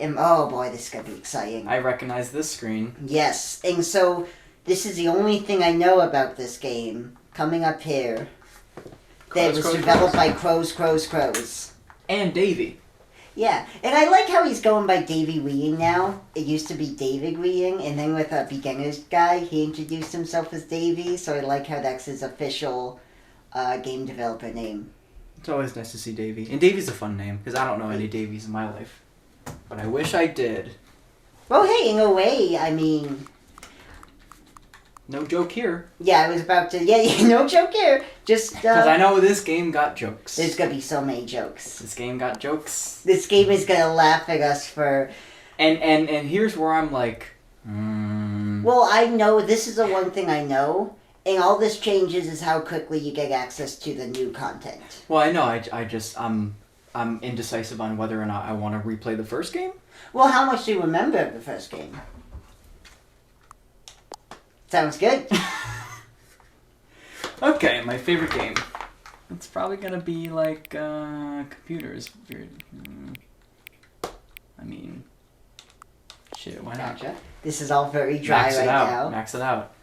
am... Oh boy, this is going to be exciting. I recognize this screen. Yes, and so this is the only thing I know about this game. Coming up here. That was developed by Crows. And Davey. Yeah, and I like how he's going by Davey Weeing now. It used to be David Weeing, and then with a beginner's guy, he introduced himself as Davey, so I like how that's his official game developer name. It's always nice to see Davey. And Davey's a fun name, because I don't know any Davies in my life. But I wish I did. Well, hey, in a way, I mean... No joke here. Yeah, I was about to... Yeah, no joke here. Just... Because I know this game got jokes. There's going to be so many jokes. This game got jokes. This game is going to laugh at us for... And here's where I'm like... Well, I know... This is the one thing I know. And all this changes is how quickly you get access to the new content. Well, I know. I'm indecisive on whether or not I want to replay the first game. Well, how much do you remember of the first game? Sounds good. Okay, my favorite game. It's probably gonna be like computers. I mean, shit. Why not? Gotcha. This is all very dry now. Max it out.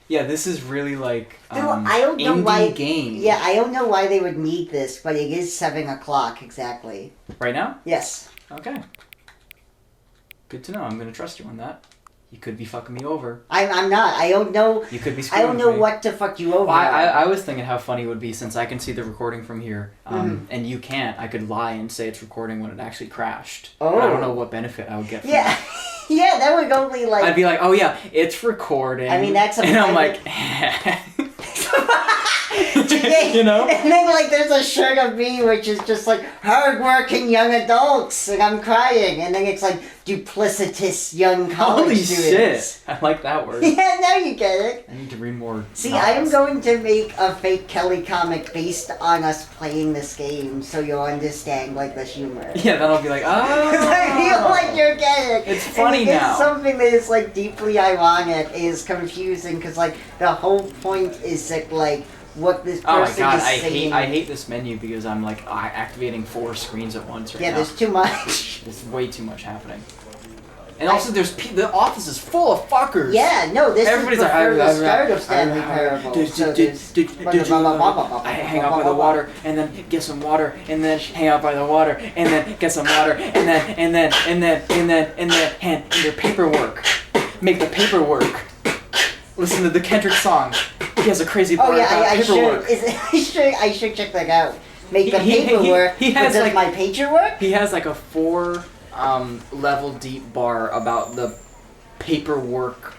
Yeah, this is really like I don't know why. Game. Yeah, I don't know why they would need this, but it is 7 o'clock exactly. Right now? Yes. Okay. Good to know. I'm gonna trust you on that. You could be fucking me over. I'm not. I don't know. You could be. I don't know what to fuck you over. Well, I was thinking how funny it would be since I can see the recording from here, and you can't. I could lie and say it's recording when it actually crashed. Oh. But I don't know what benefit I would get from that. Yeah, that would only like... I'd be like, oh yeah, it's recording. I mean, that's a... And I'm like... You know? And then like there's a shirt of me which is just like hard-working young adults and I'm crying. And then it's like duplicitous young college Holy students. Shit! I like that word. Yeah, now you get it. I need to read more. See, novels. I am going to make a fake Kelly comic based on us playing this game so you'll understand like the humor. Yeah, then I'll be like, oh. Because I feel like you're getting it. It's funny and now. It's something that is like deeply ironic is confusing because like the whole point is that like what this person oh my god, is saying. I hate this menu because I'm like activating 4 screens at once right now. Yeah, there's too much. There's way too much happening. And also, the office is full of fuckers. Yeah, no, this Everybody's is before like, the start of Stanley Parable. Hang out by the water, and then get some water, and then hang out by the water, and then get some water, and then hand in your paperwork. Make the paperwork. Listen to the Kendrick song. He has a crazy part about paperwork. I should check that out. Make the paperwork. He has like my paperwork. He has like a 4 level deep bar about the paperwork.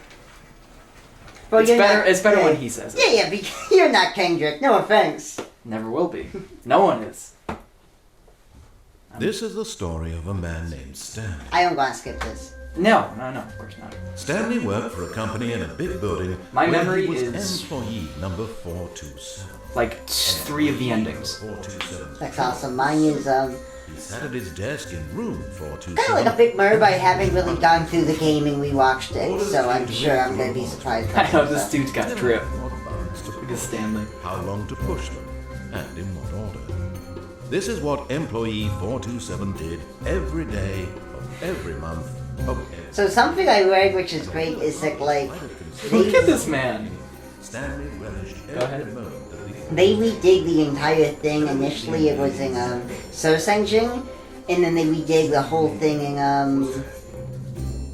Well, it's better when he says it. Yeah, because you're not Kendrick. No offense. Never will be. No one is. This is the story of a man named Stanley. I don't want to skip this. No, of course not. Stanley worked for a company in a big building. My where memory he was is employee number 427. like 3 of the endings. 427. That's awesome. Mine is He sat at his desk in room 427. kind of like a big murder. I haven't really gone through the game and we watched it, so I'm sure I'm going to be surprised. I know this dude's got drip. What buttons to Look at push, Stanley. how long to push them, and in what order. This is what employee 427 did every day of every month of every. So something I read, which is great, is that like Look at this man. Stanley relished ahead. every moment that he they redid the entire thing. Initially, it was in Source Engine, and then they redid the whole thing in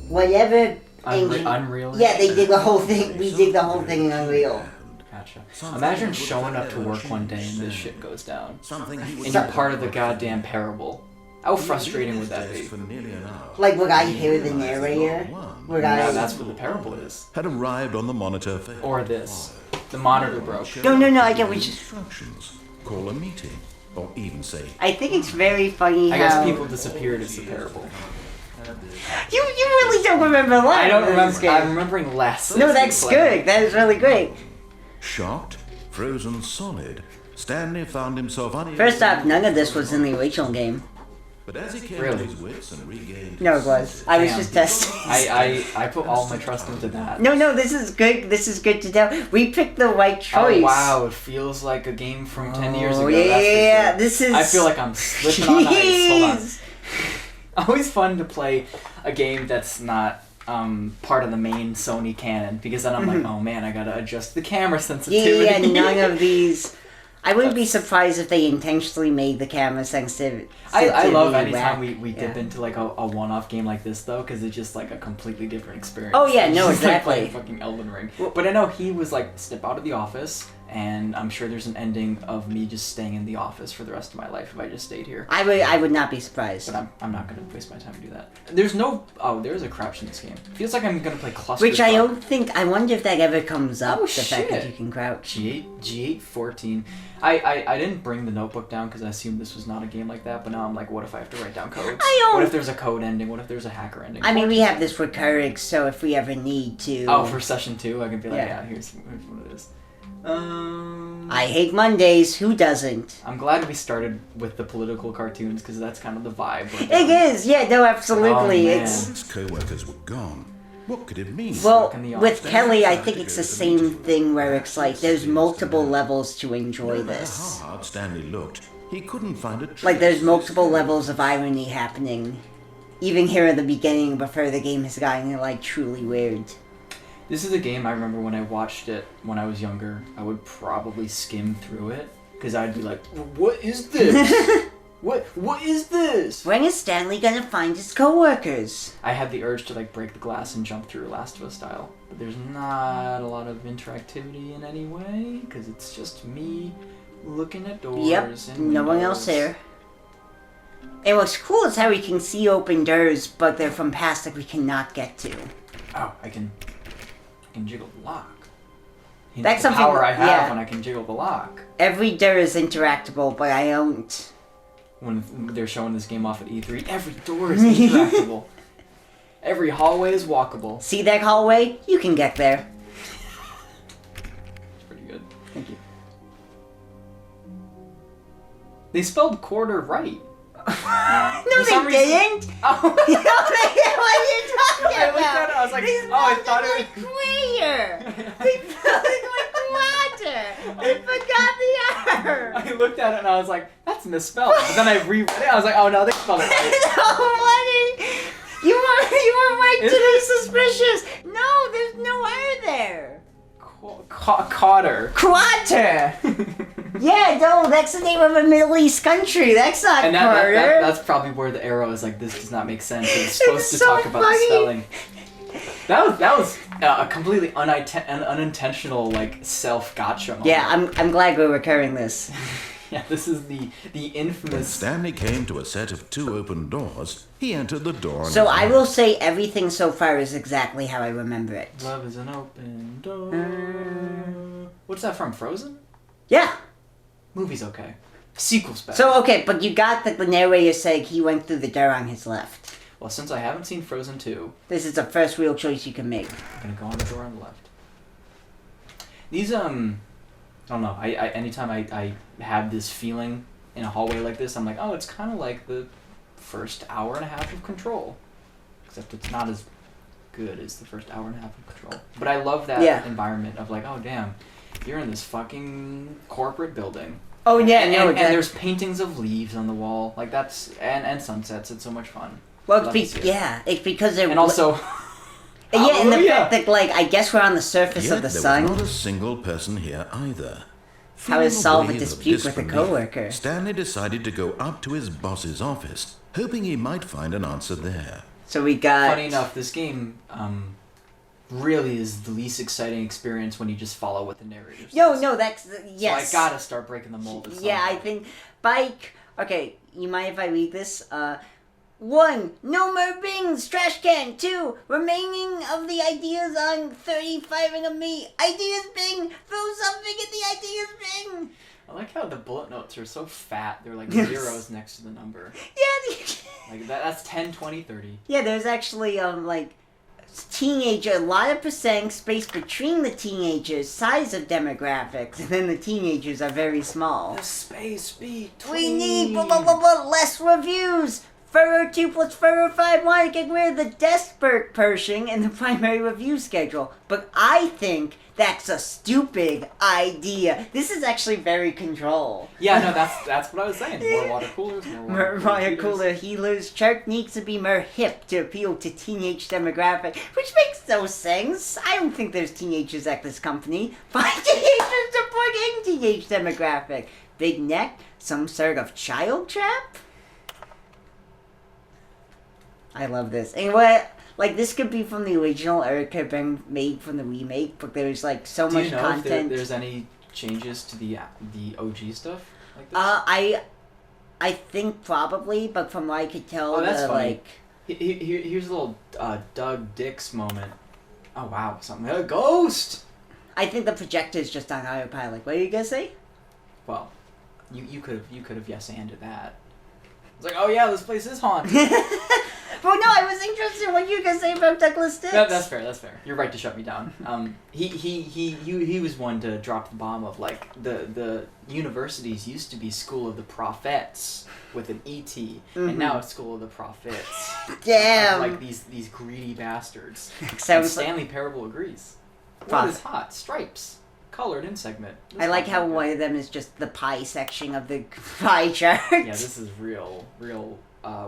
whatever engine. Unreal? Yeah, they did the whole thing. Redid the whole thing in Unreal. Gotcha. Imagine showing up to work one day and this shit goes down. something he And you're part of the goddamn parable. How frustrating would that be? for nearly an hour. Like, would I hear the narrator? Would No, I? that's what the parable is. Had arrived on the monitor for Or this. The monitor broke. No, I get what you... instructions. Call a meeting, or even say, I think it's very funny I how... guess people disappeared as the parable. You really don't remember lines. I don't in this remember. game. I'm remembering less. No, that's good. That is really great. shocked, frozen solid. Stanley found himself unable. First off, none of this was in the original game. But as he came Really? to his wits and regained No, it his was. senses, I was Damn. just testing. I put all my trust into that. No, this is good. This is good to tell. We picked the right choice. Oh wow, it feels like a game from 10 years ago. Oh, yeah, that's for sure. this is... I feel like I'm slipping on ice. Hold on. Always fun to play a game that's not part of the main Sony canon, because then I'm like, oh man, I gotta adjust the camera sensitivity. Yeah, none of these. I wouldn't be surprised if they intentionally made the camera sensitive. I love anytime we dip into like a one-off game like this though, because it's just like a completely different experience. Oh yeah, no, it's exactly. Like playing fucking Elden Ring. But I know he was like, step out of the office, and I'm sure there's an ending of me just staying in the office for the rest of my life if I just stayed here. I would not be surprised. But I'm not gonna waste my time to do that. There's a crouch in this game. Feels like I'm gonna play cluster. Which I don't think. I wonder if that ever comes up. The fact that you can crouch. G8 14. I didn't bring the notebook down because I assumed this was not a game like that. But now I'm like, what if I have to write down codes? What if there's a code ending? What if there's a hacker ending? I mean, we have this recurring, so if we ever need to. Oh, for session 2, I can be like, yeah, here's what it is. I hate Mondays. Who doesn't? I'm glad we started with the political cartoons because that's kind of the vibe. It is, yeah, no, absolutely. His co-workers were gone. What could it mean? Well, with Kelly, I think it's the same thing where it's like there's multiple levels to enjoy this. How hard Stanley looked, he couldn't find a trace. Like there's multiple levels of irony happening, even here at the beginning before the game has gotten like truly weird. This is a game I remember when I watched it when I was younger, I would probably skim through it because I'd be like, what is this? What is this? When is Stanley gonna find his coworkers? I had the urge to like break the glass and jump through Last of Us style, but there's not a lot of interactivity in any way because it's just me looking at doors. Yep, and no one else there. And what's cool is how we can see open doors, but they're from past that we cannot get to. Oh, I can jiggle the lock. That's the something. Power I have when I can jiggle the lock. Every door is interactable, but I don't. When they're showing this game off at E3, every door is interactable. Every hallway is walkable. See that hallway? You can get there. It's pretty good. Thank you. They spelled quarter right. No, they didn't. Oh. What are you talking I about? looked at it, I was like, They I thought spelled it like queer. They spelled it like water. I forgot the R. I looked at it and I was like, that's misspelled. But then I reread it. I was like, oh no, they spelled it right. You were right to be suspicious. No, there's no R there. Cotter. Quarter. Yeah, no, that's the name of a Middle East country. That's not and quarter. That's probably where the arrow is like, this does not make sense. It's supposed It's to so talk about the funny. spelling. That was a completely unintentional like self gotcha moment. Yeah, I'm glad we're recurring this. Yeah, this is the When infamous. Stanley came to a set of 2 open doors, he entered the door. on So his I own. will say everything so far is exactly how I remember it. Love is an open door. What's that from? Frozen? Yeah. Movie's okay. Sequel's better. So okay, but you got that the narrator said he went through the door on his left. Well, since I haven't seen Frozen 2, This is the first real choice you can make. I'm gonna go on the door on the left. These I don't know. I anytime I have this feeling in a hallway like this, I'm like, oh, it's kind of like the first hour and a half of Control, except it's not as good as the first hour and a half of Control. But I love that environment of like, oh damn, you're in this fucking corporate building. Oh yeah, and there's paintings of leaves on the wall, like that's and sunsets. It's so much fun. Well, it's because they're and also. Yeah, and the fact that, like, I guess we're on the surface Yet of the there sun. was not a single person here either. How to solve a Feeling wave of dispute with a disbelief, coworker. Stanley decided to go up to his boss's office, hoping he might find an answer there. So we got... Funny enough, this game really is the least exciting experience when you just follow what the narrator says. No, that's... Yes. So I gotta start breaking the mold. Yeah, I think... Bike... Okay, you mind if I read this? 1. No more bings, trash can. 2. Remaining of the ideas on 35 and a me. Ideas bing. Throw something at the ideas bing. I like how the bullet notes are so fat. They're like zeros next to the number. Yeah. Like that's 10, 20, 30. Yeah, there's actually like teenager, a lot of percent space between the teenagers, size of demographics, and then the teenagers are very small. The space between. We need blah blah blah blah less reviews. Furrow 2 plus Furrow 5 want to get rid of the desk Pershing in the primary review schedule, but I think that's a stupid idea. This is actually very control. Yeah, no, that's what I was saying. More water coolers, More water cooler healers. Chart needs to be more hip to appeal to teenage demographic, which makes no sense. I don't think there's teenagers at this company. Find teenagers to put in teenage demographic. Big neck, some sort of child trap? I love this. And what, like, this could be from the original, or it could have been made from the remake, but there's, like, so much content. Do you know if there's any changes to the OG stuff like this? I think probably, but from what I could tell, oh, that's funny. like... Here's a little Doug Dix moment. Oh, wow, something. A ghost! I think the projector's just on autopilot. What are you gonna say? Well, you could have yes-anded that. It's like, oh yeah, this place is haunted. Well, no, I was interested in what you were gonna say about Douglas Dix. That's fair. You're right to shut me down. He was one to drop the bomb of, like, the universities used to be School of the Prophets with an E.T. And now it's School of the Prophets. Damn. Like these greedy bastards. Sounds and Stanley Parable agrees. What Fuck. is hot? Stripes. Colored in segment. I like how one of them is just the pie section of the pie chart. Yeah, this is real.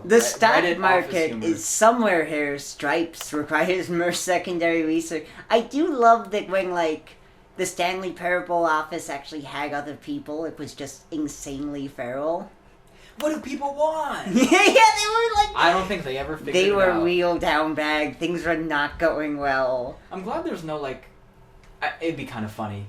The stock Reddit office market humor. is somewhere here. Stripes requires more secondary research. I do love that when, like, the Stanley Parable office actually had other people, it was just insanely feral. What do people want? Yeah, they were like... I don't think they ever figured it out. They were real down bag. Things were not going well. I'm glad there's no, like... it'd be kind of funny.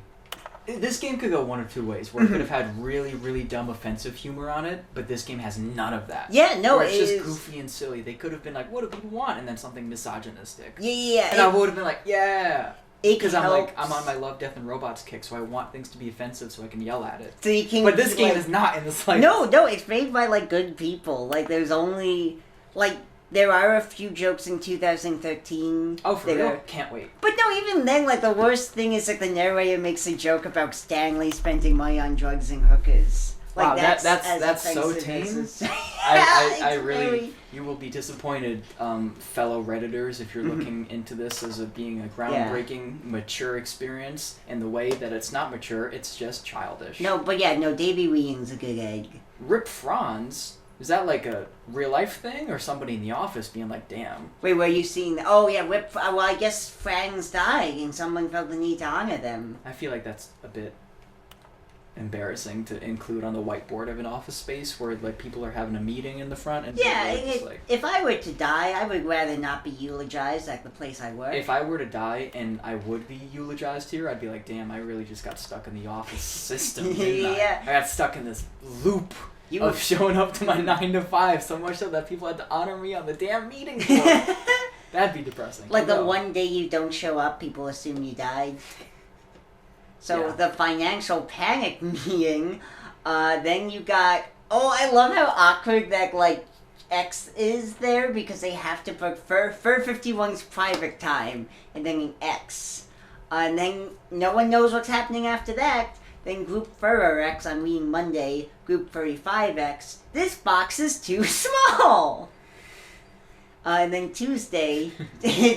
This game could go one of two ways, where it could have had really, really dumb offensive humor on it, but this game has none of that. Yeah, no, where it's just is... goofy and silly. They could have been like, what do people want? And then something misogynistic. Yeah. And I would have been like, yeah. Because I'm on my Love, Death, and Robots kick, so I want things to be offensive so I can yell at it. So you can, but this game like, is not in the slightest. No, it's made by, like, good people. Like, there's only... Like, there are a few jokes in 2013. Oh, for real? Can't wait. But no, even then, like, the worst thing is, like, the narrator makes a joke about Stanley spending money on drugs and hookers. Like, wow, that's so offensive tame. as I it's really... very- You will be disappointed, fellow Redditors, if you're looking into this as being a groundbreaking, mature experience in the way that it's not mature, it's just childish. No, but yeah, no, Davy Ween's a good egg. Rip Franz, is that like a real-life thing, or somebody in the office being like, damn? Wait, were you seeing... Oh, yeah, well, I guess Franz died, and someone felt the need to honor them. I feel like that's a bit embarrassing to include on the whiteboard of an office space where, like, people are having a meeting in the front and Yeah, just, like, if I were to die, I would rather not be eulogized at the place I work. if I were to die and I would be eulogized here, I'd be like, damn, I really just got stuck in the office system, didn't Yeah. I got stuck in this loop of showing up to my 9 to 5 so much so that people had to honor me on the damn meeting floor. That'd be depressing. Like, the one day you don't show up, people assume you died. So Yeah. the financial panic meeting, then you got... Oh, I love how awkward that, like, X is there, because they have to put Fur 51's private time, and then an X. And then no one knows what's happening after that. Then Group Furrer X on Reading Monday, Group 35X. This box is too small! And then Tuesday,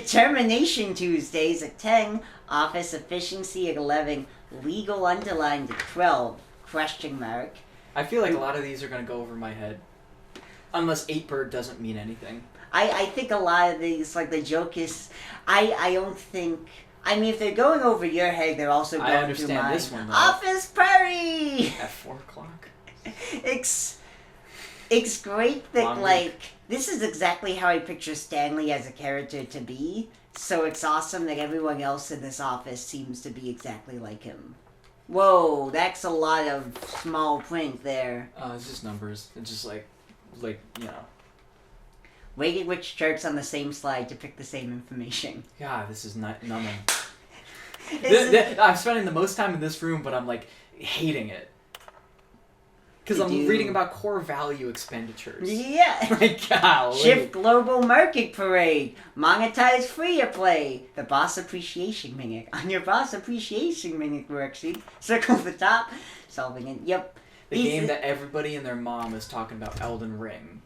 Termination Tuesdays at 10, Office Efficiency at 11, Legal underlined at 12, question mark. I feel like a lot of these are going to go over my head. Unless 8-bird doesn't mean anything. I think a lot of these, like, the joke is... I don't think... I mean, if they're going over your head, they're also going through mine. I understand this one, though. Office Party! At 4 o'clock? It's great that, Long like... week. This is exactly how I picture Stanley as a character to be. So it's awesome that everyone else in this office seems to be exactly like him. Whoa, that's a lot of small print there. It's just numbers. It's just like, you know. Weighted which charts on the same slide to pick the same information. God, this is numbing. It's- I'm spending the most time in this room, but I'm, like, hating it. Because I'm reading about core value expenditures. Yeah. My golly. Shift Global Market Parade. Monetize free to play. The Boss Appreciation Minute. On your Boss Appreciation Minute worksheet, circle the top. Solving it. Yep. The game that everybody and their mom is talking about, Elden Ring.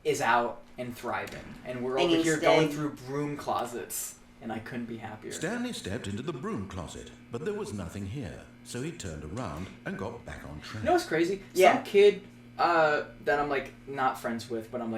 is out and thriving, and we're And over here going instead- through broom closets, and I couldn't be happier. Stanley stepped into the broom closet, but there was nothing here, so he turned around and got back on track. You know what's crazy? Yeah. Some kid that I'm like not friends with, but I'm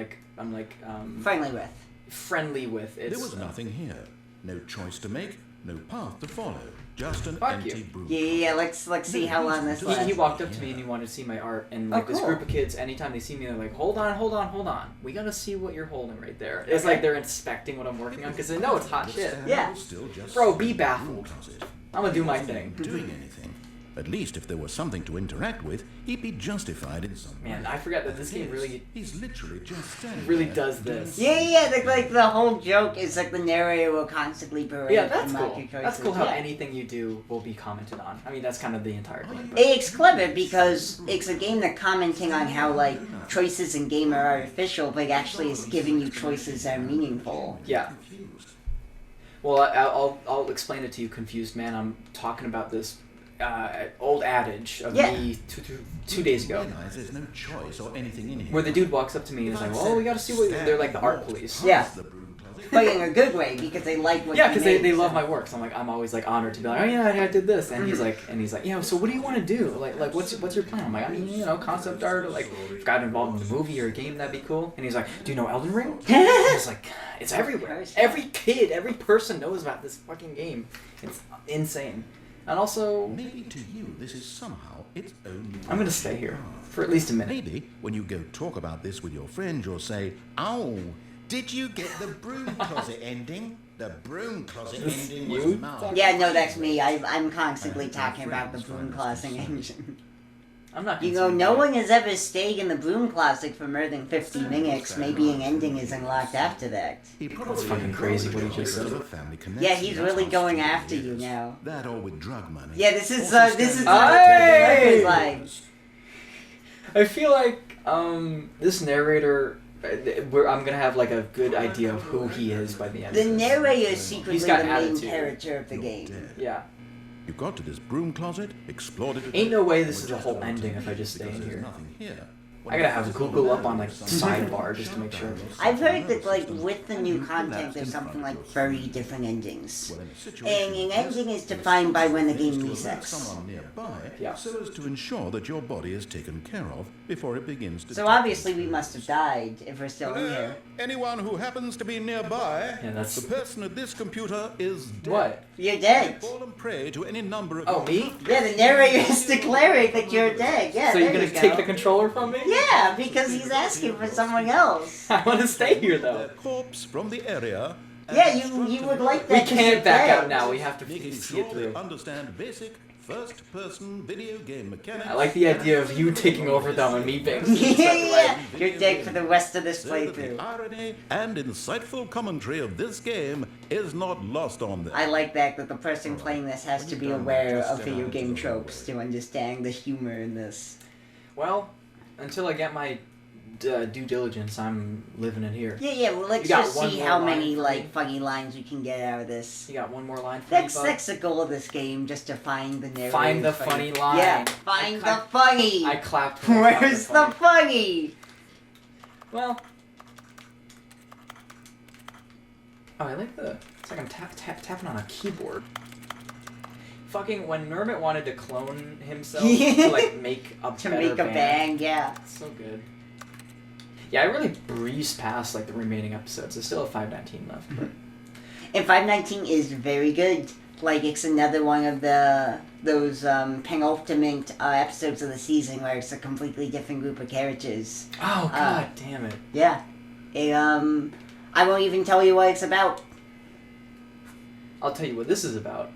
Friendly with. friendly with. It's, There was nothing here. No choice to make, no path to follow. Just an Fuck empty you. broom Yeah, closet. let's see how long this He lasts. walked up to me and he wanted to see my art, and like this cool. group of kids, anytime they see me, they're like, "Hold on, we gotta see what you're holding right there." It's Okay. like they're inspecting what I'm working on because they know it's hot But shit. Stanley Yeah. was still just Bro, sitting be in the broom baffled. closet. I'm gonna do my He wasn't thing. doing anything. At least if there was something to interact with, he'd be justified in some Man, way. I forgot that But this it game is. really He's literally just standing really there does doing this. Yeah, like the whole joke is like the narrator will constantly berate Yeah, that's and mock cool. your choices. That's cool how Yeah. anything you do will be commented on. I mean, that's kind of the entire thing. But It's clever because it's a game that commenting on how like choices in game are artificial, but actually is giving you choices that are meaningful. yeah. Well, I'll explain it to you, confused man. I'm talking about this old adage of Yeah. me two days ago. Realize there's no choice or anything in here. Where the dude walks up to me and is like, "Oh, we gotta see what..." They're like the art police. Yeah. The broom closet. But in a good way because they like what Yeah, you because made, they love so- my work. So I'm always like honored to be like, "Oh yeah, I did this," and he's like, "Yeah, so what do you want to do? Like what's your plan?" I'm like, "I mean, concept art, or like if I got involved in a movie or a game, that'd be cool." And he's like, "Do you know Elden Ring?" I was like, "It's everywhere. Every kid, every person knows about this fucking game. It's insane." And also, Maybe to you this is somehow its own. I'm gonna stay here for at least a minute. Maybe when you go talk about this with your friend, you'll say, "Oh, did you get the broom closet ending? The broom closet ending was you? mine." Yeah, no, that's me. I'm constantly talking about the broom closet engine. I'm not. You know, concerned no about one has ever stayed in the broom closet for more than 50 minutes. Maybe an ending is unlocked after that. He probably That's fucking crazy what he just because said. of a family connection. Yeah, he's That's really how going stupid after he you is. now. That or with drug money. Yeah, this is Also this is Hey! like I feel like this narrator, I'm gonna have like a good idea of who he is by the end. the of this. narrator is secretly He's the got main attitude. character of the You're game. dead. Yeah. You got to this broom closet, explored it. Ain't no way this is Or the just whole about ending to if I just stay because in there's here. nothing here. I gotta have Google up on like sidebar just to make sure. I've heard that like with the new content, there's something like 30 different endings. And an ending is defined by when the game resets. Someone nearby, Yeah. so as to ensure that your body is taken care of before it begins to. So obviously we must have died if we're still in here. Anyone who happens to be nearby, Yeah, that's- the person at this computer is dead. What? You're dead. Fallen prey to any number of. Oh, me? Yeah, the narrator is declaring that you're dead. Yeah, So you're there gonna you take go. the controller from me? Yeah, because he's asking for someone else. I want to stay here Their though. corpse from the area. and Yeah, instruct you them would like We that. 'cause you're can't back dead. out now. We have to making see sure it they through. understand basic first-person video game mechanics. I like the idea of you taking over them and me being. Yeah, you're dead for the rest of this So that the playthrough. irony and insightful commentary of this game is not lost on them. I like that the person playing this has to be aware of video game tropes to understand the humor in this. Well, until I get my due diligence, I'm living it here. Yeah, well, let's You got just one see more how line many for like me? funny lines we can get out of this. You got one more line for That's me, bud? that's the goal of this game, just to find the narrative. Find the funny line. Yeah, find the I funny. I clapped. when I found Where's the funny? Well. Oh, I like the. It's like I'm tapping on a keyboard. Fucking when Nermit wanted to clone himself to like make a To better make a bang, yeah. So good. Yeah, I really breezed past like the remaining episodes. There's still a 519 left. But And 519 is very good. Like it's another one of those penultimate episodes of the season where it's a completely different group of characters. oh god damn it! Yeah. It, I won't even tell you what it's about. I'll tell you what this is about.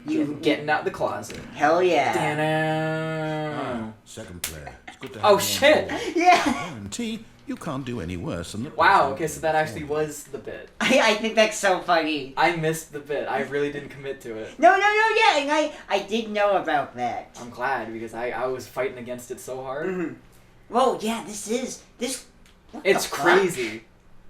You Getting out the closet. Hell yeah. Damn. Second player. It's good to have Oh you on shit! board. Yeah. Guarantee you can't do any worse than the. Wow. person Okay, so that actually before. was the bit. I think that's so funny. I missed the bit. I really didn't commit to it. No, yeah, and I did know about that. I'm glad because I was fighting against it so hard. Mhm. Whoa, yeah, this. What It's the fuck? crazy.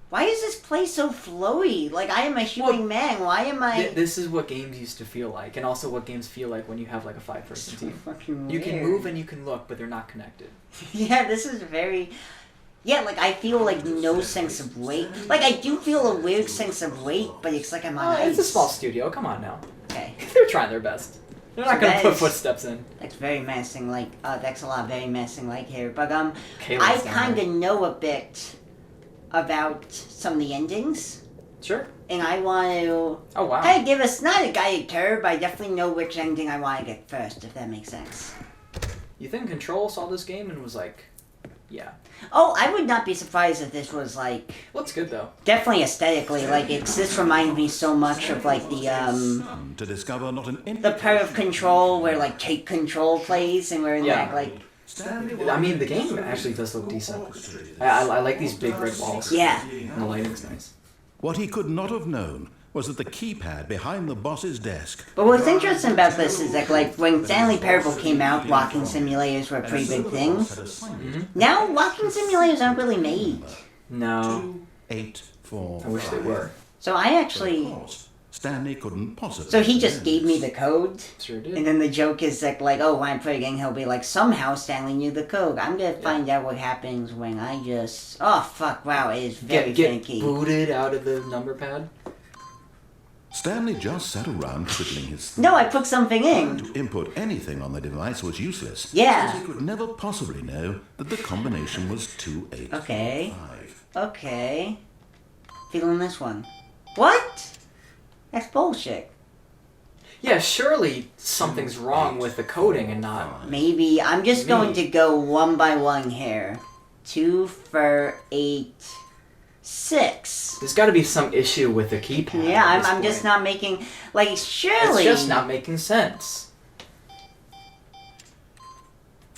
Why is this place so flowy? Like, I am a human man. Why am I... This is what games used to feel like, and also what games feel like when you have like a 5-person so team. fucking You can weird. move and you can look, but they're not connected. Yeah, this is very... Yeah, like, I feel, like, no sense of weight. Like, I do feel a weird sense of weight, but it's like I'm on ice. It's a small studio. Come on now. Okay. They're trying their best. They're not gonna put footsteps in. That's very menacing, like, that's a lot very menacing, like, here. But, Kayla's I down kind there. of know a bit about some of the endings. Sure. And I want to Oh, wow. kind of give us, not a guided tour, but I definitely know which ending I want to get first, if that makes sense. You think Control saw this game and was like, yeah. Oh, I would not be surprised if this was, like, Looks good, though. definitely aesthetically, like, this reminds me so much of, like, To discover not an the part of Control where, like, Take Control plays, and we're in Yeah. that, like, I mean, the game actually does look decent. I like these big red walls. yeah. And the lighting's nice. What he could not have known was that the keypad behind the boss's desk. But what's interesting about this is that, like, when Stanley Parable came out, walking simulators were a pretty big thing. Now, walking simulators aren't really made. No. 844. I wish they were. So I actually... Of course, Stanley couldn't possibly. So he just gave me the code, Sure did. and then the joke is that, like, oh, when I play again, he'll be like, somehow Stanley knew the code. I'm gonna find out what happens when I just... Oh, fuck, wow, it is very Get finicky. booted out of the number pad. Stanley just sat around twiddling his No, I put something in. To input anything on the device was useless. Yeah. Since he could never possibly know that the combination was 2855. Okay. Okay. Feeling this one. What? That's bullshit. Yeah, surely something's wrong with the coding and not... Maybe. I'm just going to go one by one here. 2 for 8... 6. There's got to be some issue with the keypad. Yeah, at this I'm just point. not making... Like, surely... It's just not making sense.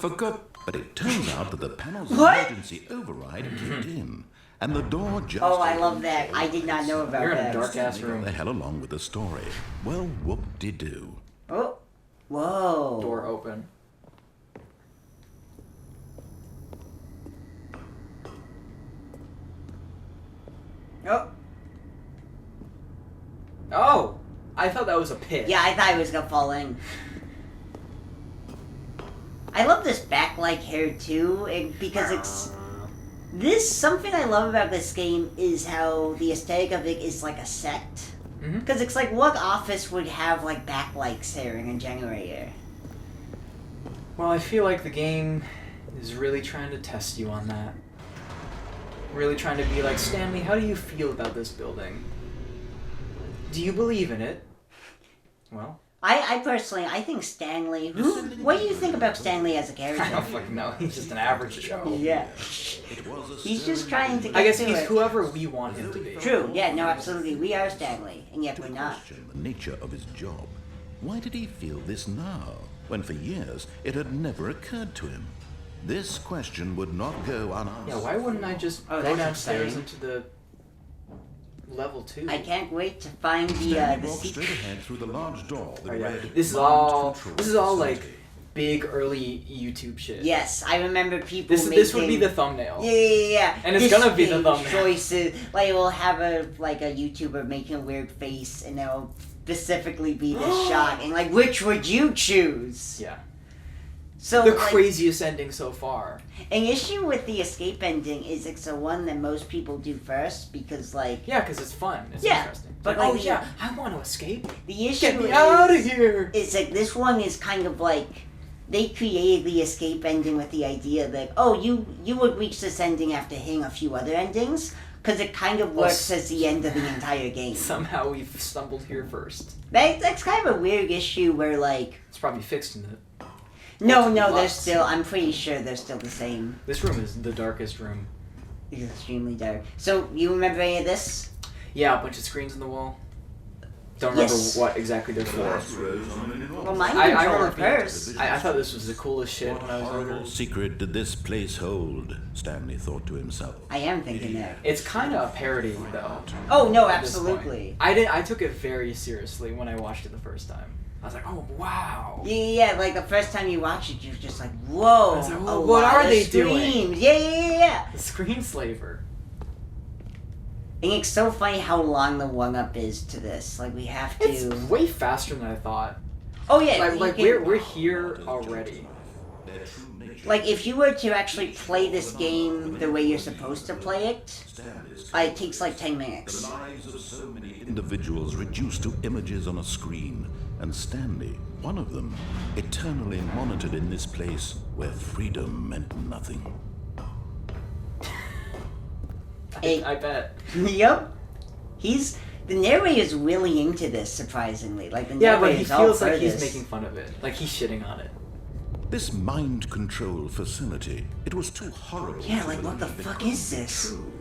But it turns out that the panel's What? emergency override kicked in, and the door just... Oh, I love that. I did not know about You're in a that. dark-ass Got room. the hell along with the story. Well, whoop-de-doo. Oh. Whoa. Door open. Oh. Oh! I thought that was a pit. Yeah, I thought it was gonna fall in. I love this backlight hair too, because it's... something I love about this game is how the aesthetic of it is like a set. Because it's like, what office would have like backlights there in a generator? Well, I feel like the game is really trying to test you on that. Really trying to be like, Stanley, how do you feel about this building? Do you believe in it? Well... I personally, I think Stanley... What do you think about Stanley as a character? I don't fucking know. He's just an average Joe. Yeah. He's just trying to get I guess to he's it. whoever we want him to be. True, yeah, no, absolutely. We are Stanley, and yet we're not. Question the nature of his job. Why did he feel this now, when for years it had never occurred to him? This question would not go unanswered. Yeah, why wouldn't I just Oh, go that's downstairs exciting. into the level 2? I can't wait to find Stanley the walked straight secret. ahead through the large door that Oh, yeah. read, This is "Mind all Control like Facility." big early YouTube shit. Yes, I remember people This would be the thumbnail. Yeah. And it's gonna be the Distinct thumbnail. choices. Like, we'll have a YouTuber making a weird face, and they'll specifically be this shot, and like, which would you choose? Yeah. So, The like, craziest ending so far. an issue with the escape ending is it's the one that most people do first, because, like, Yeah, because it's fun. It's Yeah, interesting. but Like, like oh yeah, I want to escape. the issue Get me is... out of here. It's like, this one is kind of like... They created the escape ending with the idea that, oh, you would reach this ending after hitting a few other endings, because it kind of works as the end of the entire game. Somehow we've stumbled here first. That's kind of a weird issue where, like... It's probably fixed in the... No, they're Deluxe. still... I'm pretty sure they're still the same. This room is the darkest room. It's extremely dark. So, you remember any of this? Yeah, a bunch of screens on the wall. Don't remember Yes. what exactly they're for. Well, mine I control remember at first. I thought this was the coolest shit when I was Horrible younger. secret did this place hold? Stanley thought to himself. I am thinking that. It's kind of a parody, though. Oh, no, at this point. absolutely. I took it very seriously when I watched it the first time. I was like, oh, wow. Yeah, like the first time you watch it, you're just like, whoa, I was like, a well, what lot are of they doing? screams. Yeah. The screenslaver. And it's so funny how long the one-up is to this. Like, we have to... It's way faster than I thought. Oh, yeah. Like you can- we're here already. their true nature. Like, if you were to actually play this game the way you're supposed to play it, it takes like 10 minutes. The lives of so many individuals reduced to images on a screen, and Stanley, one of them, eternally monitored in this place where freedom meant nothing. I bet. Yep. The narrator's really into this, surprisingly. Like, the Yeah, but he narrator's all feels for like he's this. making fun of it. Like he's shitting on it. This mind control facility, it was too horrible. Yeah, to like, what the believe it fuck could is be this? true.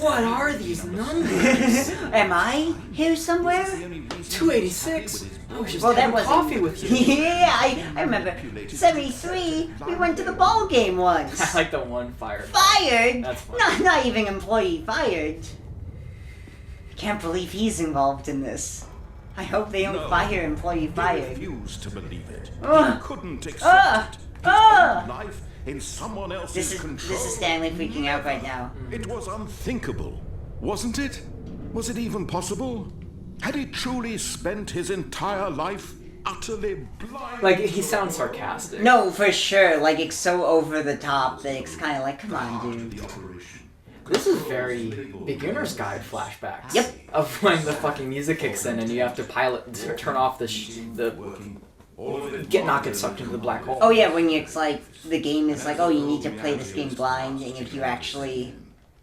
What are these numbers? Am I here somewhere? 286. I was just Well, that having was coffee with you. Yeah, I remember. 73, we went to the ball game once. I like the one fire. Fired? That's funny. Not even employee fired. Can't believe he's involved in this. I hope they don't No. fire employee He fired. refused to believe it. Ugh. He couldn't accept Ugh. it. His Ugh. own life in someone else's This is control. Stanley freaking out right now. It was unthinkable, wasn't it? Was it even possible? Had he truly spent his entire life utterly blind? Like he sounds sarcastic. No, for sure. Like, it's so over the top that it's kind of like, come on, dude. The operation. This is very beginner's guide flashbacks. Yep. Of when the fucking music kicks in and you have to turn off not get sucked into the black hole. Oh yeah, when it's like, the game is like, oh, you need to play this game blind, and if you actually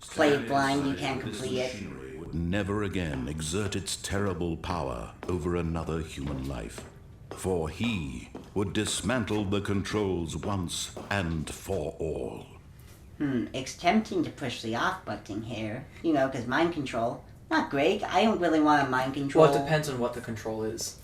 play it blind, you can't complete it. Would never again exert its terrible power over another human life. For he would dismantle the controls once and for all. It's tempting to push the off button here, you know, because mind control, not great. I don't really want a mind control. Well, it depends on what the control is.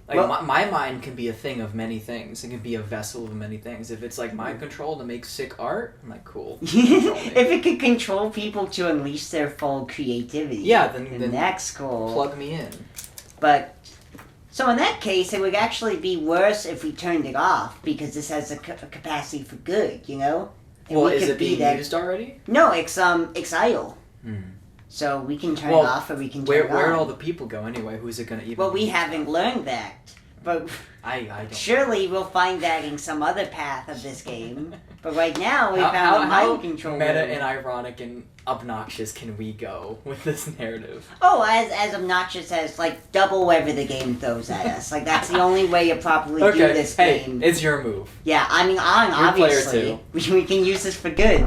Like, Well- my mind can be a thing of many things. It can be a vessel of many things. If it's like mind control to make sick art, I'm like, cool. Control me. If it could control people to unleash their full creativity, Yeah, then that's cool. Plug me in. But, so in that case, it would actually be worse if we turned it off, because this has a capacity for good, you know? And Well, we is could it be being that- used already? No, it's idle. So we can turn it Well, off or we can turn it on. Where'd all the people go anyway? Who's it gonna even? Well, we use? haven't learned that. But I don't. surely we'll find that in some other path of this game. But right now, we found a how mind control. meta room. and ironic and obnoxious can we go with this narrative? Oh, as obnoxious as, like, double whatever the game throws at us. Like, that's the only way you probably do Okay, this hey, game. it's your move. Yeah, I mean, You're player obviously, we can use this for good.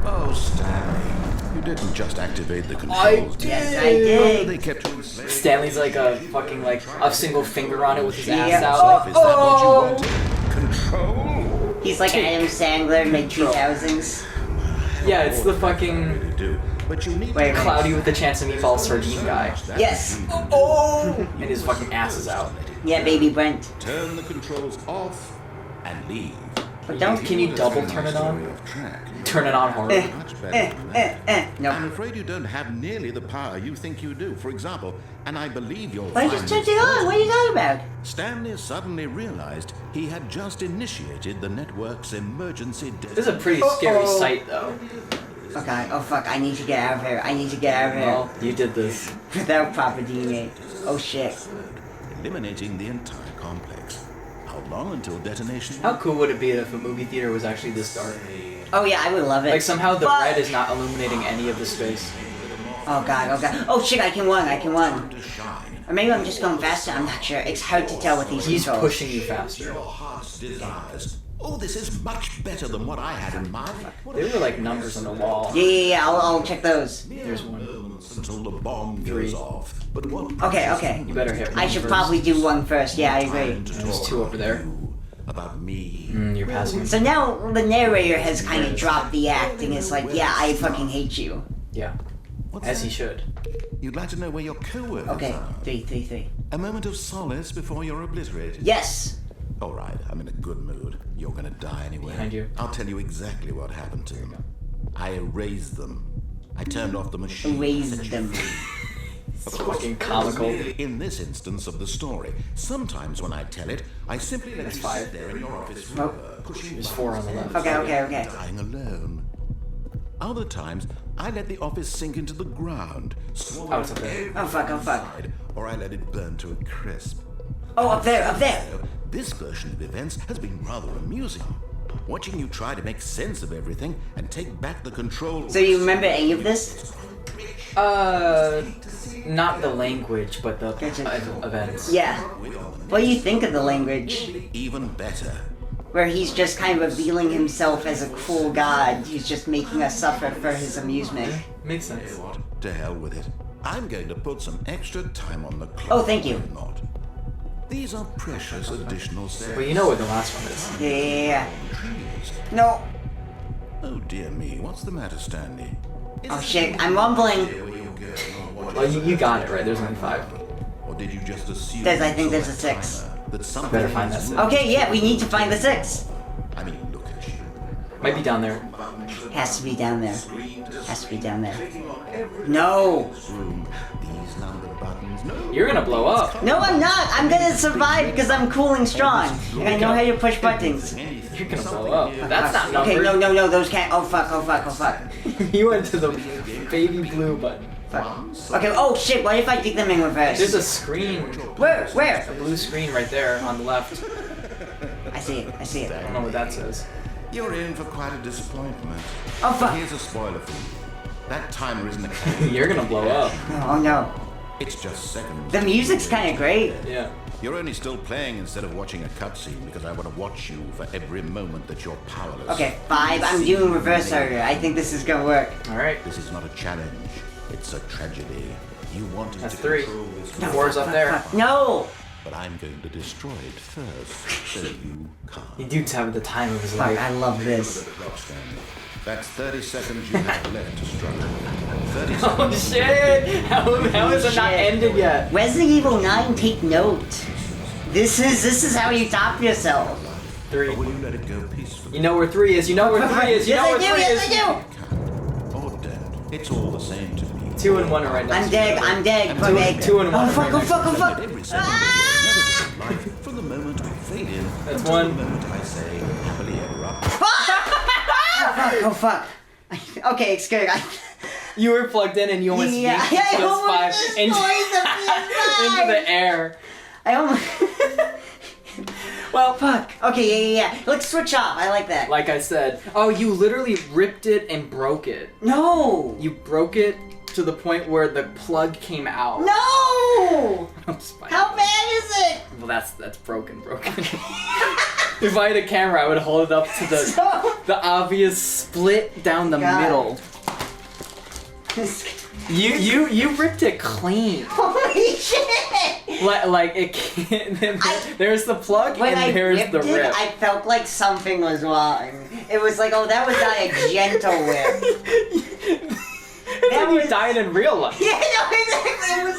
Oh, Stanley, you didn't just activate the controls. I did you? Yes, I did. They kept you enslaved. Stanley's like a fucking like a single finger on it with his ass Yeah. out. Is that what you wanted? Control? He's like Adam Sandler mid 2000s. Yeah, it's the Really fucking do. But you need Wait, to Cloudy with the Chance of Meatballs sardine guy. Yes. And his fucking ass is out. Yeah, baby Brent. Turn the controls off and leave. But don't. Can you double turn it on? Off track. Turn it on hard. Much better than that. No. I'm afraid you don't have nearly the power you think you do. For example, and I believe you'll Why find just turned it on? What are you talking about? Stanley suddenly realized he had just initiated the network's emergency This is a pretty scary sight though. Okay, oh fuck, I need to get out of here. I need to get out of here. Well, you did this. Without Papa DNA. Oh shit. eliminating the entire complex. How long until detonation? How cool would it be if a movie theater was actually this dark? Oh yeah, I would love it. Like somehow the But- red is not illuminating any of the space. Oh god, oh god. Oh shit, I can run. To shine. Or maybe I'm just going faster, I'm not sure. It's hard to tell with these He's controls. pushing you faster. Your heart's desires. Oh, this is much better than what I had in mind. They were like numbers on the wall. Yeah, I'll check those. There's one. Until the bomb Three. goes off. But one Okay. You better hit one I should first. probably do one first, yeah, I agree. There's two over there. About me. You're passing. So now the narrator has kind of dropped the act and it's like, yeah, I fucking hate you. Yeah. As he should. You'd like to know where your co-workers Okay, are? three. A moment of solace before you're obliterated. Yes! All right, I'm in a good mood. You're gonna die anyway. Behind you. I'll tell you exactly what happened to them. I erased them. I turned off the machine. Raised them. It's fucking comical. In this instance of the story, sometimes when I tell it, I simply let you five. sit there in your office Oh. forever, pushing There's four on the left. Okay. dying alone. Other times, I let the office sink into the ground, Oh, it's up there. Oh fuck. or I let it burn to a crisp. Oh, up there. This version of events has been rather amusing. Watching you try to make sense of everything and take back the control. So you remember any of this? Not the language, but the events. Yeah. What do you think of the language? Even better. Where he's just kind of revealing himself as a cruel god. He's just making us suffer for his amusement. Makes sense. What? To hell with it. I'm going to put some extra time on the clock. Oh, thank you. Not. These are precious additional steps. Well, you know what the last one is. Yeah. No. Oh dear me, what's the matter, Stanley? Oh shit, I'm rumbling. Well, you got it right. There's only 5. Or did you just assume? I think there's a 6. That something Better find that 6. Okay, yeah, we need to find the 6. I mean, look at you. Might be down there. Has to be down there. Has to be down there. No. Room. These number buttons. No. You're gonna blow up. No, I'm not. I'm gonna survive because I'm cool and strong. And I know how to push buttons. You're gonna blow up. That's not numbered. Okay, no, those can't. Oh fuck, oh fuck, oh fuck. You went to the baby blue button. Fuck. Okay, oh shit, what if I dig them in reverse? There's a screen. Where? A blue screen right there on the left. I see it, I see it. I don't know what that says. You're in for quite a disappointment. Oh fuck. Here's a spoiler for you. That timer isn't a You're gonna blow up. Oh no. It's just seconds. The music's kinda great. Yeah. You're only still playing instead of watching a cutscene because I want to watch you for every moment that you're powerless. Okay, 5. I'm doing reverse order. I think this is gonna work. Alright. This is not a challenge. It's a tragedy. You wanted That's to 3. control this 4's up there. Fuck. No! but I'm going to destroy it first, so you can't. He dude's having the time of his Fuck, life. I love this. Stanley. That's 30 seconds you have left to struggle. 30 Oh seconds. shit! How is it not Shit. ended yet? Resident Evil 9, take note. This is how you top yourself. 3. Or will you let it go peacefully? You know where 3 is. You know where 3 is. You Yes, know I where do. 3 Yes, is. I do. Or don't. It's all the same to me. 2 and 1 are right next I'm to dead. each other. I'm dead. Two and- two and one Oh fuck! right Oh fuck! Oh fuck! Every second Ah! never gets life from the moment we fade in That's until one. the moment I say happily ever after. Oh fuck! Okay, it's good. You were plugged in and you almost Yeah, yanked I the almost PS5 into, destroyed the into the air. I almost. Well, Fuck. Okay, yeah. Let's switch off. I like that. like I said, oh, you literally ripped it and broke it. No. You broke it to the point where the plug came out. No. I'm spite- How bad is it? Well, that's broken. If I had a camera, I would hold it up to the obvious split down the God. middle. You ripped it clean. Holy shit! Like it can't. There's the plug When and I there's ripped the it, rip. I felt like something was wrong. It was like, oh, that was not a gentle whip. It's like you died in real life. Yeah, no, exactly.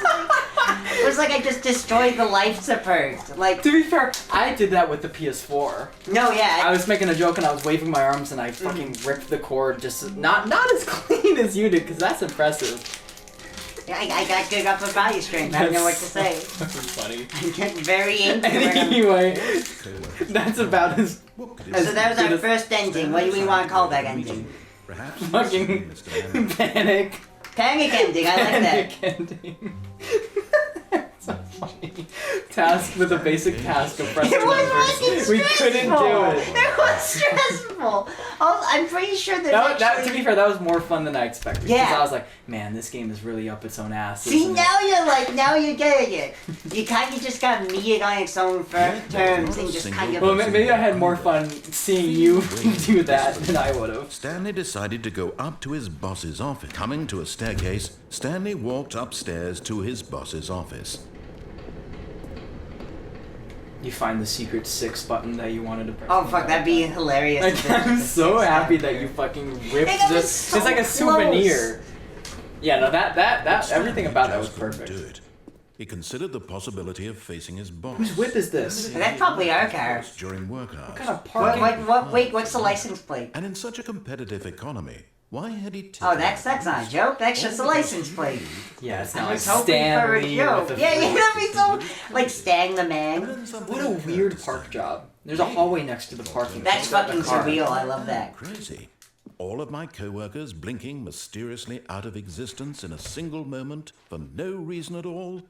It was like I just destroyed the life support. Like, To be fair, I did that with the PS4. no, yeah. I was making a joke and I was waving my arms and I fucking ripped the cord just not as clean as you did, because that's impressive. I got good upper body strength. I don't know what to say. That's funny. I'm getting very angry. Anyway, that's about as What could So that was Did our it- first ending. What do we want to call that ending? Perhaps fucking Mr. Mann. panic. Panic ending. I like that. Panic ending. So funny. Task with a basic task of press It was numbers. fucking We couldn't do it. It was stressful. I'm pretty sure there's That, actually... to be fair, that was more fun than I expected. Yeah. Because I was like, man, this game is really up its own ass. See, isn't it? now you're getting it. You kind of just got meet it on its own terms and just kind of... Well, maybe I had more fun seeing you do that than I would have. Stanley decided to go up to his boss's office. Coming to a staircase, Stanley walked upstairs to his boss's office. You find the secret 6 button that you wanted to press. Oh fuck, that'd be hilarious. Like, if it was I'm just so six happy back that there. you fucking ripped It was this. so It's like a close. souvenir. Yeah, no, that everything about that was Just couldn't perfect. do it. He considered the possibility of facing his boss. Whose whip is this? That's probably our car. During work hours. What kind of parking? Wait, what's the license plate? And in such a competitive economy, why had he taken Oh, that's not a joke. That's just a license plate. Yeah, it's I not like was hoping for a Stanley joke. with a Yeah, that'd be so like Stang the man. What a weird park job. There's a hallway next to the parking. That's lot. fucking surreal. I love that. Crazy. All of my co-workers blinking mysteriously out of existence in a single moment for no reason at all.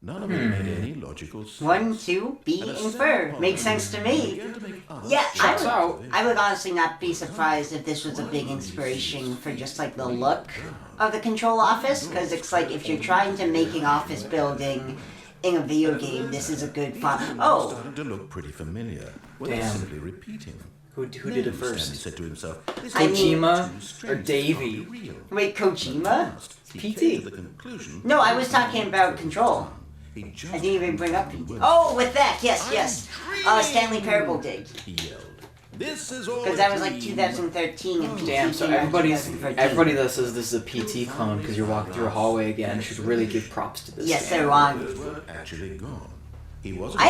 None of it made any logical sense. 1, 2, B, And a infer. second Makes point, sense to he me. began to make us Yeah, Checks out. I would honestly not be surprised if this was a big inspiration for just like the look of the control office, because it's like if you're trying to make an office building in a video game, this is a good font. Oh, started to look pretty familiar. Were Damn. they simply repeating? Who did it Stanley first? said to himself, this I mean- Kojima or Davey? wait, Kojima? PT. Came to the conclusion No, I was talking about control. he just I didn't even bring up PT. Oh, with that, yes. Stanley Parable did. he yelled. This is all Because that was like dream. 2013 and PT Damn, so came out in everybody 2014. that says this is a PT clone because you're walking through a hallway again should really give props to this Yes, game. they're wrong. Words were actually gone. He wasn't.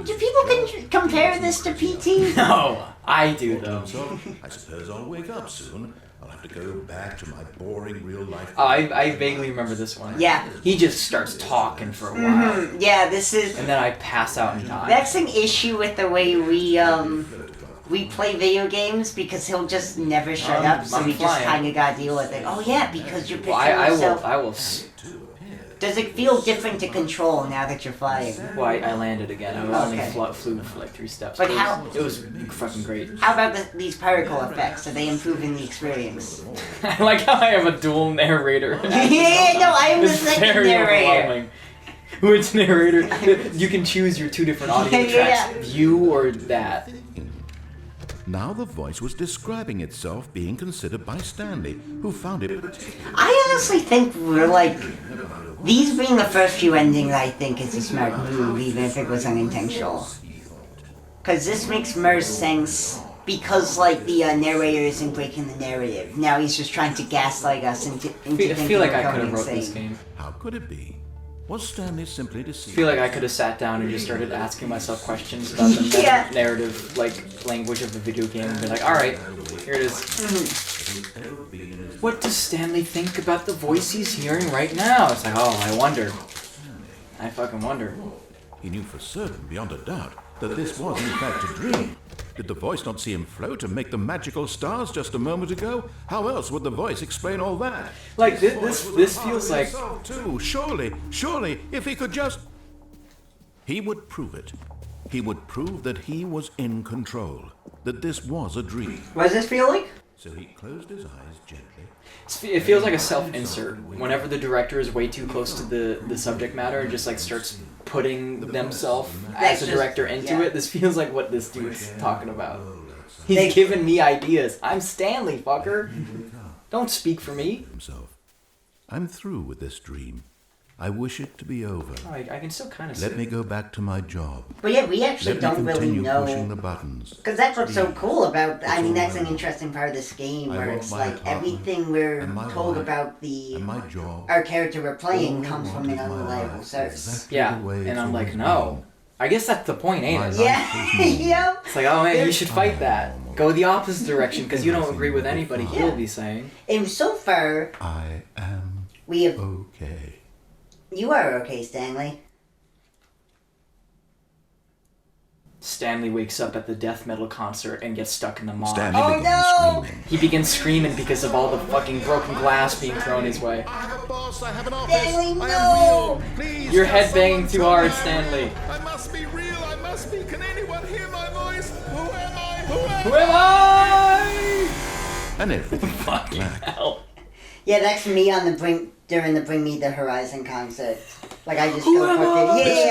Do people compare this to PT? No, I do though. So I suppose I'll wake up soon. I'll have to go back to my boring real life. Oh, I vaguely remember this one. Yeah. He just starts talking for a while, Yeah, this is... and then I pass out and die. That's an issue with the way we play video games, because he'll just never shut up, so I'm we just flying. kind of gotta deal with it. Oh yeah, because you're Well, picturing I yourself... will. Does it feel different to control now that you're flying? Well, I landed again. I only Okay. flew for like 3 steps. But it how- was, it was fucking great. How about these particle effects? Are they improving the experience? I like how I have a dual narrator. Yeah, no, I am the It's second very narrator. overwhelming. Which narrator? You can choose your 2 different audio Yeah. tracks. You or that. Now the voice was describing itself being considered by Stanley, who found it particularly. I honestly think we're like... These being the first few endings, I think is a smart move, even if it was unintentional. Because this makes more sense, because like the narrator isn't breaking the narrative. Now he's just trying to gaslight us into I thinking feel like we're I could going have wrote this insane. game. How could it be? Was Stanley simply I deceived? feel like I could have sat down and just started asking myself questions about the Yeah. narrative, like, language of the video game and be like, alright, here it is. What does Stanley think about the voice he's hearing right now? It's like, oh, I wonder. I fucking wonder. He knew for certain, beyond a doubt, that this was in fact a dream. Did the voice not see him float and make the magical stars just a moment ago? How else would the voice explain all that? Like, this feels like... Too. Surely, if he could just... He would prove it. He would prove that he was in control, that this was a dream. What does this feel like? So he closed his eyes gently. It feels like a self-insert. Whenever the director is way too close to the subject matter and just, like, starts putting themselves as a just- director into yeah. it, this feels like what this dude's talking about. He's giving me ideas. I'm Stanley, fucker. Don't speak for me. Himself. I'm through with this dream. I wish it to be over. Oh, I can still kind of see Let me go back to my job. But yeah, we actually Let don't me really continue pushing know. the buttons. Because that's what's so cool about... I mean, that's an over. interesting part of this game, I where want it's my like apartment everything we're and my told wife about the... And my job. Our character we're playing All I comes from want an is my unreliable life source. exactly Yeah, the way and it's I'm like, always no. I guess that's the point, ain't My it? life Yeah, is moving. yep. It's like, oh man, you should fight that. Go the opposite direction because you don't agree with anybody he'll be saying. And so far, I am we have... okay. You are okay, Stanley. Stanley wakes up at the death metal concert and gets stuck in the mosh. Stanley Oh, began no! screaming. He begins screaming because of all the fucking broken glass being thrown his way. I have a boss, I have an office. Stanley, I no! am real. Please, You're just headbanging someone too tell hard, me. Stanley. I must be real, I must be. Can anyone hear my voice? Who am I? Who am Who am I? And everything Fucking hell. Yeah, that's me on the brink during the Bring Me the Horizon concert. Like I just Who go am fucking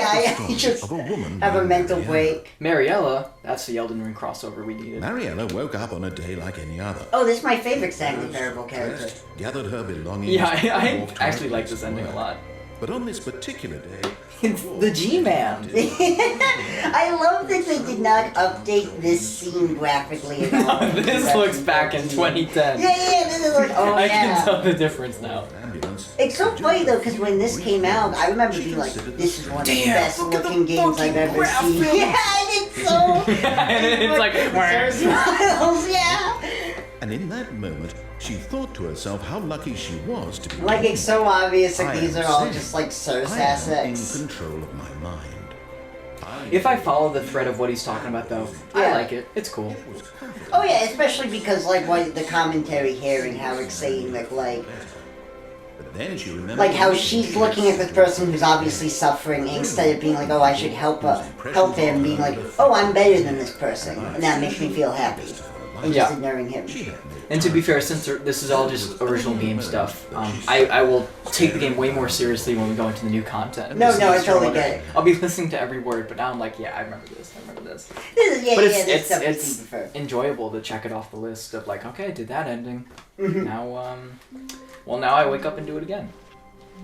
I? I just of a woman have a named mental Mariella. break. Mariella, that's the Elden Ring crossover we needed. Mariella woke up on a day like any other. Oh, this is my favorite Stanley Parable character. Dressed, gathered her belongings. Yeah, and I walked to actually her like place this of ending a work. lot. But on this particular day, It's the G-Man. I love that they did not update this scene graphically at all. This looks back in 2010. Yeah, this is like, oh I yeah. can tell the difference now. ambulance. It's so funny though, because when this came out, I remember being like, "This is one of the best looking games I've ever seen." Yeah, it's so. And it's like, so smiles, yeah. And in that moment, she thought to herself how lucky she was to be. Like it's so obvious that I these am are all safe. just like source I am in assets. control of my mind. if I follow the thread of what he's talking about, though, I Yeah. like it. It's cool. Oh yeah, especially because like what the commentary here and how it's saying that like But then she remembered Like how the she's mission looking she at this had person who's obviously suffering, instead of being like, oh, I should help him, being like, oh, I'm better than this person, and that makes me feel happy. And just ignoring him. And to be fair, since this is all just original game stuff, I will take the game way more seriously when we go into the new content. No, I totally get it. I'll be listening to every word, but now I'm like, yeah, I remember this. Yeah, But this stuff we it's prefer. enjoyable to check it off the list of like, okay, I did that ending. Mhm. Now, now I wake up and do it again.